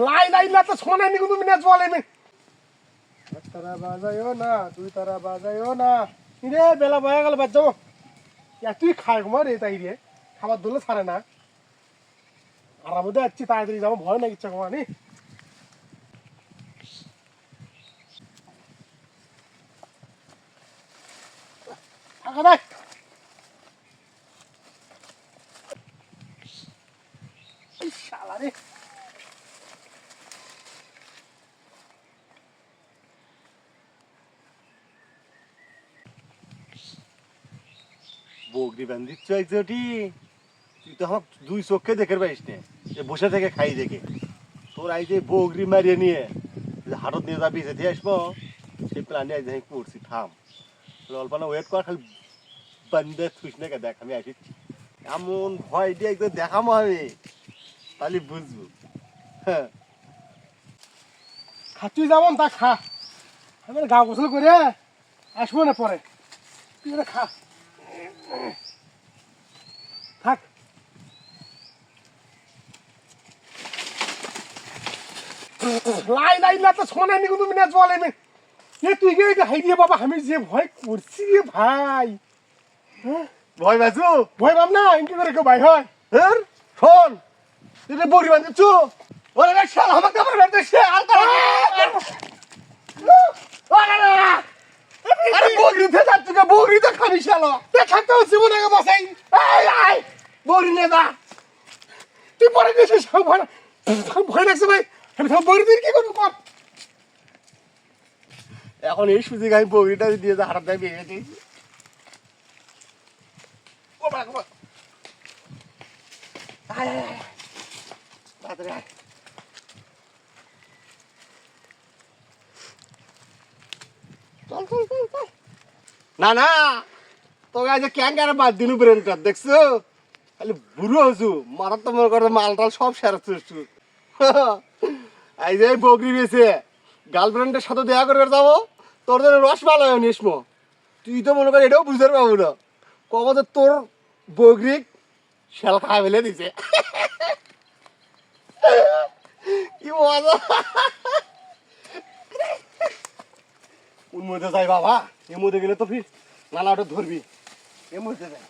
লাই লাই না তো শোনে নি তুমি না চলে নি তারা বাজায়ও না তুই তারা বাজায়ও না রে বেলা বয়া গেল বাজ যাবো তুই খাই ঘুমা রে তাই রে খাবার ধরলে ছাড়ে না আর আমাদের যাচ্ছি তাড়াতাড়ি যাবো ভয় না ইচ্ছা ঘুমা নি টাকা দেখ শালা রে বগরি বান্ধিচ্ছ একজোটি তুই তো আমার দুই চোখে দেখে পাইস নে বসে থেকে খাই দেখে তোর আই যে বগরি মারিয়ে নিয়ে হাটত নিয়ে যাবি যেতে আসবো সেই প্ল্যানে আই যাই করছি থাম অল্পনা ওয়েট কর খালি বান্ধে থুস না দেখ আমি আসিচ্ছি এমন ভয় দিয়ে একদম দেখামো হবে তাহলে বুঝবো হ্যাঁ খাচ্ছি যেমন তা খা আমি গা গোসল করে আসবো না পরে তুই খা থাক লাই লাই না তো শোনে নি তুমি না চলে নি তুই কে হাই দিয়ে বাবা আমি যে ভয় করছি রে ভাই ভয় বাজু ভয় পাব না ইনকি করে কেউ ভাই হয় হ্যাঁ শোন তুই তো বগরি বান্ধিচ্ছ ওরে রে শাল আমার কাপড় বেরতে সে আর আরে বগরিতে যাচ্ছ কে বগরিতে খাবি শালা থাকতে হচ্ছে মনে হয় বাসাই আই বগরি নে যা তুই পরে গেছে সব ভয় ভয় লাগছে ভাই আমি সব বগরি দিয়ে কি করবো কর এখন এই সুযোগ আমি বগরিটা দিয়ে যা হারাত দেয় বেরিয়ে দিয়েছি ও বাবা আয় তাড়াতাড়ি আয় চল চল চল চল না না তোকে আজ ক্যাঙ্গারে বাদ দিনু ব্রেন কার দেখছো খালি বুড়ো হছু মারার তো মনে করে মালটাল সব সেরাচ্ছু এই যে বগরি বেছে গার্লফ্রেন্ডের সাথে দেখা করে যাবো তোর জন্য রস ভালো হয় নিসমো তুই তো মনে কর এটাও বুঝতে পারবো না কবে যে তোর বগরি শেল খাই ফেলে দিছে কি মজা ওর মধ্যে যাই বাবা এর মধ্যে গেলে তো ফির নালা ওটা ধরবি এর মধ্যে যাই